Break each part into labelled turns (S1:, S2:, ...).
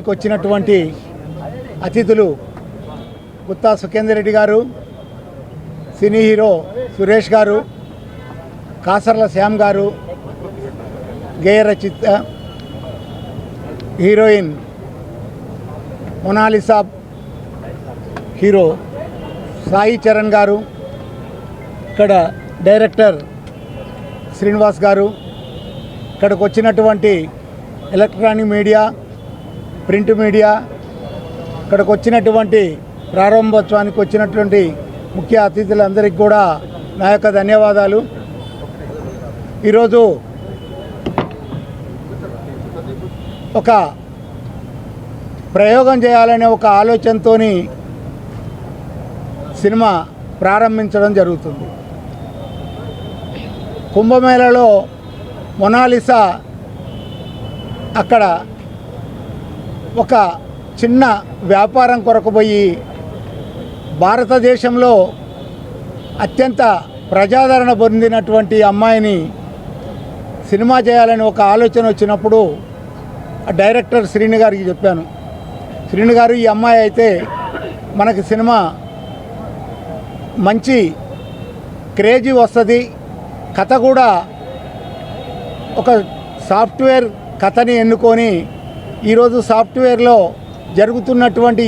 S1: కార్యక్రమానికి వచ్చినటువంటి అతిథులు గుత్తా సుఖేందర్ రెడ్డి గారు, సినీ హీరో సురేష్ గారు, కాసర్ల శ్యామ్ గారు, గేయ Rachitha, heroine Mona Lisa, hero Sai Charan గారు, ఇక్కడ డైరెక్టర్ శ్రీనివాస్ గారు, ఇక్కడికి వచ్చినటువంటి ఎలక్ట్రానిక్ మీడియా, ప్రింట్ మీడియా, ఇక్కడికి వచ్చినటువంటి ప్రారంభోత్సవానికి వచ్చినటువంటి ముఖ్య అతిథులందరికీ కూడా నా యొక్క ధన్యవాదాలు. ఈరోజు ఒక ప్రయోగం చేయాలనే ఒక ఆలోచనతో సినిమా ప్రారంభించడం జరుగుతుంది. కుంభమేళలో మొనాలిసా అక్కడ ఒక చిన్న వ్యాపారం కొరకు పోయి భారతదేశంలో అత్యంత ప్రజాదరణ పొందినటువంటి అమ్మాయిని సినిమా చేయాలని ఒక ఆలోచన వచ్చినప్పుడు డైరెక్టర్ శ్రీను గారికి చెప్పాను. శ్రీను గారు, ఈ అమ్మాయి అయితే మనకి సినిమా మంచి క్రేజీ వస్తుంది, కథ కూడా ఒక సాఫ్ట్వేర్ కథని ఎన్నుకొని ఈరోజు సాఫ్ట్వేర్లో జరుగుతున్నటువంటి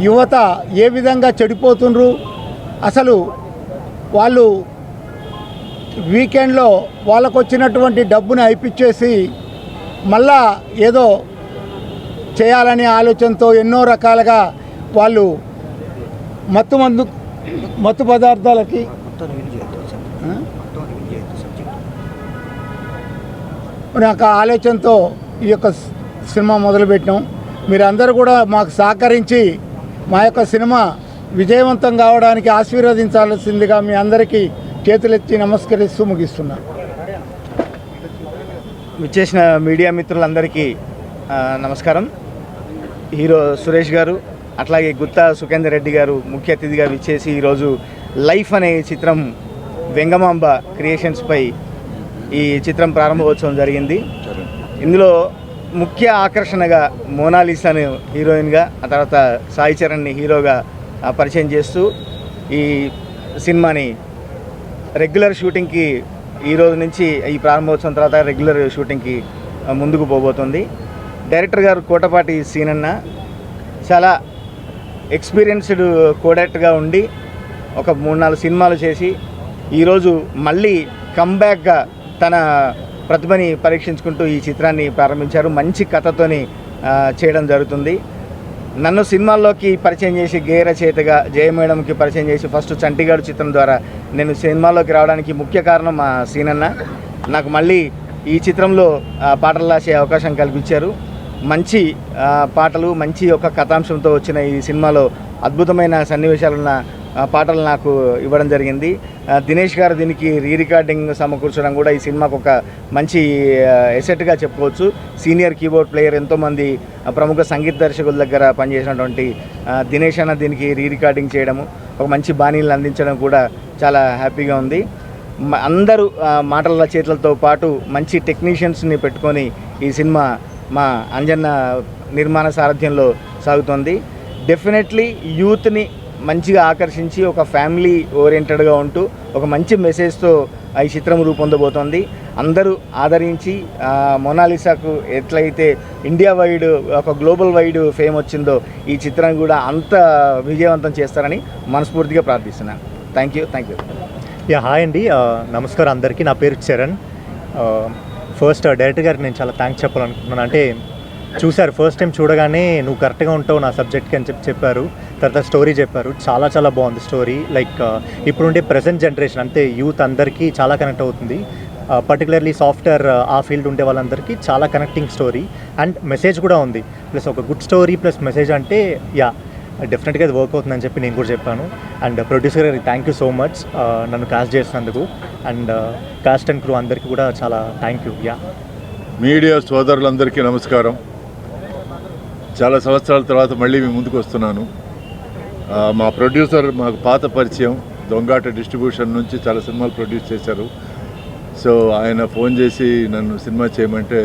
S1: యువత ఏ విధంగా చెడిపోతుండ్రు, అసలు వాళ్ళు వీకెండ్లో వాళ్ళకు వచ్చినటువంటి డబ్బుని అయిపిచ్చేసి మళ్ళా ఏదో చేయాలనే ఆలోచనతో ఎన్నో రకాలుగా వాళ్ళు మత్తు పదార్థాలకి నాకు ఆలోచనతో ఈ యొక్క సినిమా మొదలుపెట్టినాం. మీరందరూ కూడా మాకు సహకరించి మా యొక్క సినిమా విజయవంతం కావడానికి ఆశీర్వదించాల్సిందిగా మీ అందరికీ చేతులెత్తి నమస్కరిస్తూ ముగిస్తున్నాను.
S2: విచ్చేసిన మీడియా మిత్రులందరికీ నమస్కారం. హీరో సురేష్ గారు, అట్లాగే గుత్తా సుఖేందర్ రెడ్డి గారు ముఖ్య అతిథిగా విచ్చేసి ఈరోజు లైఫ్ అనే చిత్రం వెంగమాంబ క్రియేషన్స్పై ఈ చిత్రం ప్రారంభోత్సవం జరిగింది. ఇందులో ముఖ్య ఆకర్షణగా మోనాలిసాను హీరోయిన్గా, ఆ తర్వాత సాయి చరణ్ని హీరోగా పరిచయం చేస్తూ ఈ సినిమాని రెగ్యులర్ షూటింగ్కి ఈరోజు నుంచి ఈ ప్రారంభోత్సవం తర్వాత రెగ్యులర్ షూటింగ్కి ముందుకు పోబోతుంది. డైరెక్టర్ గారు కోటపాటి సీనన్న చాలా ఎక్స్పీరియన్స్డ్ కోడైరెక్టర్గా ఉండి ఒక 3-4 సినిమాలు చేసి ఈరోజు మళ్ళీ కంబ్యాక్గా తన ప్రతిభని పరీక్షించుకుంటూ ఈ చిత్రాన్ని ప్రారంభించారు. మంచి కథతోని చేయడం జరుగుతుంది. నన్ను సినిమాల్లోకి పరిచయం చేసి గేయ రచయితగా జయ మేడంకి పరిచయం చేసి ఫస్ట్ చంటిగాడు చిత్రం ద్వారా నేను సినిమాల్లోకి రావడానికి ముఖ్య కారణం మా సీనన్న. నాకు మళ్ళీ ఈ చిత్రంలో పాటలు రాసే అవకాశం కల్పించారు. మంచి పాటలు, మంచి ఒక కథాంశంతో వచ్చిన ఈ సినిమాలో అద్భుతమైన సన్నివేశాలున్న పాటలు నాకు ఇవ్వడం జరిగింది. దినేష్ గారు దీనికి రికార్డింగ్ సమకూర్చడం కూడా ఈ సినిమాకు ఒక మంచి ఎసెట్గా చెప్పుకోవచ్చు. సీనియర్ కీబోర్డ్ ప్లేయర్, ఎంతోమంది ప్రముఖ సంగీత దర్శకుల దగ్గర పనిచేసినటువంటి దినేష్ అన్న దీనికి రికార్డింగ్ చేయడము, ఒక మంచి బాణీలను అందించడం కూడా చాలా హ్యాపీగా ఉంది. అందరూ మాటల చేతులతో పాటు మంచి టెక్నీషియన్స్ని పెట్టుకొని ఈ సినిమా మా అంజన్న నిర్మాణ సారథ్యంలో సాగుతోంది. డెఫినెట్లీ యూత్ని మంచిగా ఆకర్షించి ఒక ఫ్యామిలీ ఓరియంటెడ్గా ఉంటూ ఒక మంచి మెసేజ్తో ఈ చిత్రం రూపొందబోతోంది. అందరూ ఆదరించి మొనాలిసాకు ఎట్లయితే ఇండియా వైడ్ ఒక గ్లోబల్ వైడ్ ఫేమ్ వచ్చిందో ఈ చిత్రం కూడా అంత విజయవంతం చేస్తారని మనస్ఫూర్తిగా ప్రార్థిస్తున్నాను. Thank you.
S3: హాయ్ అండి, నమస్కారం అందరికీ. నా పేరు చరణ్. ఫస్ట్ డైరెక్టర్ గారికి నేను చాలా థ్యాంక్స్ చెప్పాలనుకుంటున్నాను. అంటే చూశారు, ఫస్ట్ టైం చూడగానే నువ్వు కరెక్ట్గా ఉంటావు నా సబ్జెక్ట్కి అని చెప్పారు. తర్వాత స్టోరీ చెప్పారు, చాలా చాలా బాగుంది స్టోరీ. లైక్ ఇప్పుడుండే ప్రజెంట్ జనరేషన్ అంటే యూత్ అందరికీ చాలా కనెక్ట్ అవుతుంది. పర్టికులర్లీ సాఫ్ట్వేర్ ఆ ఫీల్డ్ ఉండే వాళ్ళందరికీ చాలా కనెక్టింగ్ స్టోరీ అండ్ మెసేజ్ కూడా ఉంది. ప్లస్ ఒక గుడ్ స్టోరీ ప్లస్ మెసేజ్ అంటే డెఫినెట్గా అది వర్క్ అవుతుందని చెప్పి నేను కూడా చెప్పాను. అండ్ ప్రొడ్యూసర్ గారికి థ్యాంక్ యూ సో మచ్ నన్ను కాస్ట్ చేసినందుకు. అండ్ కాస్ట్ అండ్ క్రూ అందరికీ కూడా చాలా థ్యాంక్ యూ.
S4: మీడియా సోదరులందరికీ నమస్కారం. చాలా సంవత్సరాల తర్వాత మళ్ళీ మీ ముందుకు వస్తున్నాను. మా ప్రొడ్యూసర్ మాకు పాత పరిచయం, దొంగాట డిస్ట్రిబ్యూషన్ నుంచి చాలా సినిమాలు ప్రొడ్యూస్ చేశారు. సో ఆయన ఫోన్ చేసి నన్ను సినిమా చేయమంటే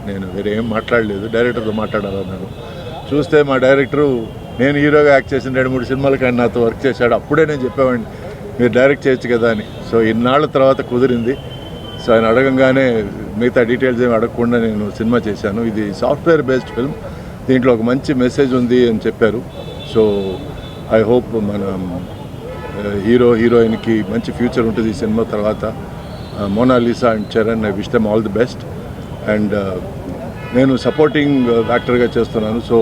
S4: నేను వేరే ఏం మాట్లాడలేదు, డైరెక్టర్తో మాట్లాడాలన్నాను. చూస్తే మా డైరెక్టరు నేను హీరోగా యాక్ట్ చేసిన 2-3 సినిమాలకి ఆయన నాతో వర్క్ చేశాడు. అప్పుడే నేను చెప్పేవాడిని మీరు డైరెక్ట్ చేయొచ్చు కదా అని. సో ఇన్నాళ్ళ తర్వాత కుదిరింది. సో ఆయన అడగంగానే మిగతా డీటెయిల్స్ ఏమి అడగకుండా నేను సినిమా చేశాను. ఇది సాఫ్ట్వేర్ బేస్డ్ ఫిల్మ్, దీంట్లో ఒక మంచి మెసేజ్ ఉంది అని చెప్పారు. సో ఐ హోప్ మన హీరోయిన్కి మంచి ఫ్యూచర్ ఉంటుంది ఈ సినిమా తర్వాత. Monalisa and Charan, I wish them all the best. And నేను సపోర్టింగ్ యాక్టర్గా చేస్తున్నాను. సో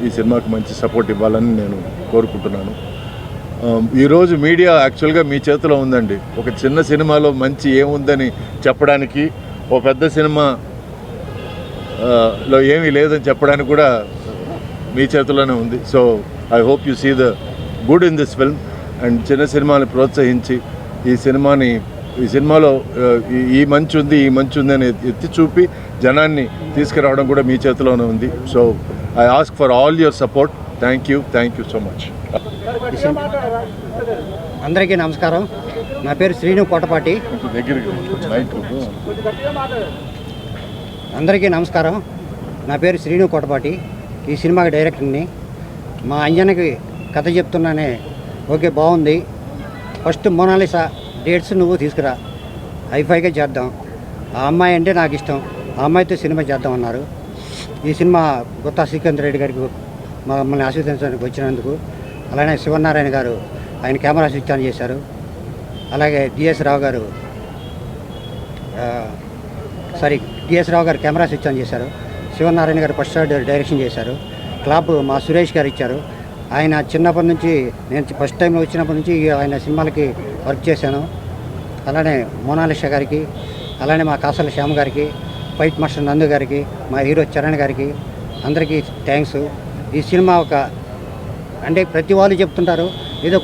S4: ఈ సినిమాకి మంచి సపోర్ట్ ఇవ్వాలని నేను కోరుకుంటున్నాను. ఈరోజు మీడియా యాక్చువల్గా మీ చేతిలో ఉందండి. ఒక చిన్న సినిమాలో మంచి ఏముందని చెప్పడానికి, ఓ పెద్ద సినిమా లో ఏమీ లేదని చెప్పడానికి కూడా మీ చేతిలోనే ఉంది. So I hope you see the good in this film and చిన్న సినిమాని ప్రోత్సహించి ఈ సినిమాలో ఈ మంచి ఉంది అని ఎత్తి చూపి జనాన్ని తీసుకురావడం కూడా మీ చేతిలోనే ఉంది. So I ask for all your support. Thank you so much.
S5: అందరికీ నమస్కారం. నా పేరు శ్రీను కోటపాటి. అందరికీ నమస్కారం. నా పేరు శ్రీను కోటపాటి. ఈ సినిమాకి డైరెక్టర్ని. మా అంజనకి కథ చెప్తున్నానే. ఓకే, బాగుంది. ఫస్ట్ మోనాలిసా డేట్స్ నువ్వు తీసుకురా, హైఫైగా చేద్దాం. ఆ అమ్మాయి అంటే నాకు ఇష్టం. ఆ అమ్మాయితో సినిమా చేద్దాం అన్నారు. ఈ సినిమా గుత్తా శ్రీకాంత్ రెడ్డి గారికి మమ్మల్ని ఆశీర్వదించడానికి వచ్చినందుకు, అలానే శివనారాయణ గారు ఆయన కెమెరా స్విచ్ ఆన్ చేశారు. అలాగే డిఎస్ రావు గారు కెమెరా స్విచ్ ఆన్ చేశారు. శివనారాయణ గారు ఫస్ట్ డైరెక్షన్ చేశారు. క్లాప్ మా సురేష్ గారు ఇచ్చారు. ఆయన చిన్నప్పటి నుంచి, నేను ఫస్ట్ టైం వచ్చినప్పటి నుంచి ఆయన సినిమాలకి వర్క్ చేశాను. అలానే మోనాలిసా గారికి, అలానే మా కాసల శ్యామ్ గారికి, ఫైట్ మాస్టర్ నందు గారికి, మా హీరో చరణ్ గారికి అందరికీ థ్యాంక్స్. ఈ సినిమా అంటే ప్రతి వాళ్ళు చెప్తుంటారు ఏదో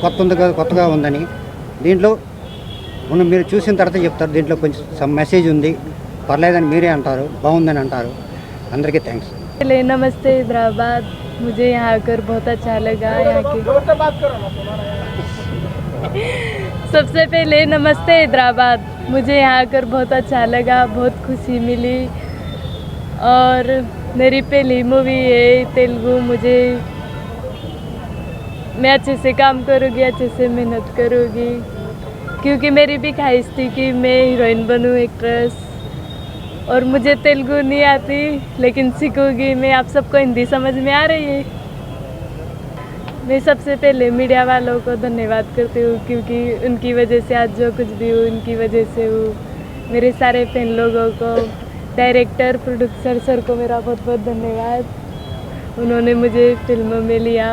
S5: కొత్తగా ఉందని. దీంట్లో మీరు చూసిన తర్వాత చెప్తారు దీంట్లో కొంచెం సమ్ మెసేజ్ ఉంది, పర్లేదని మీరే అంటారు, బాగుందని అంటారు. అందరికీ థ్యాంక్స్.
S6: नमस्ते हैदराबाद, मुझे यहाँ आकर बहुत अच्छा लगा। यहाँ की सबसे पहले नमस्ते हैदराबाद, मुझे यहाँ आकर बहुत अच्छा लगा, बहुत खुशी मिली। और मेरी पहली मूवी है तेलुगु। मैं अच्छे से काम करूँगी, अच्छे से मेहनत करूँगी, क्योंकि मेरी भी ख्वाहिश थी कि मैं हीरोइन बनूँ, एक्ट्रेस। और मुझे तेलुगु नहीं आती, लेकिन सीखूंगी मैं। आप सबको हिंदी समझ में आ रही है। मैं सबसे पहले मीडिया वालों को धन्यवाद करती हूँ, क्योंकि उनकी वजह से आज जो कुछ भी हूँ उनकी वजह से हूँ। मेरे सारे फैन लोगों को, डायरेक्टर, प्रोड्यूसर सर को मेरा बहुत बहुत धन्यवाद। उन्होंने मुझे फिल्म में लिया।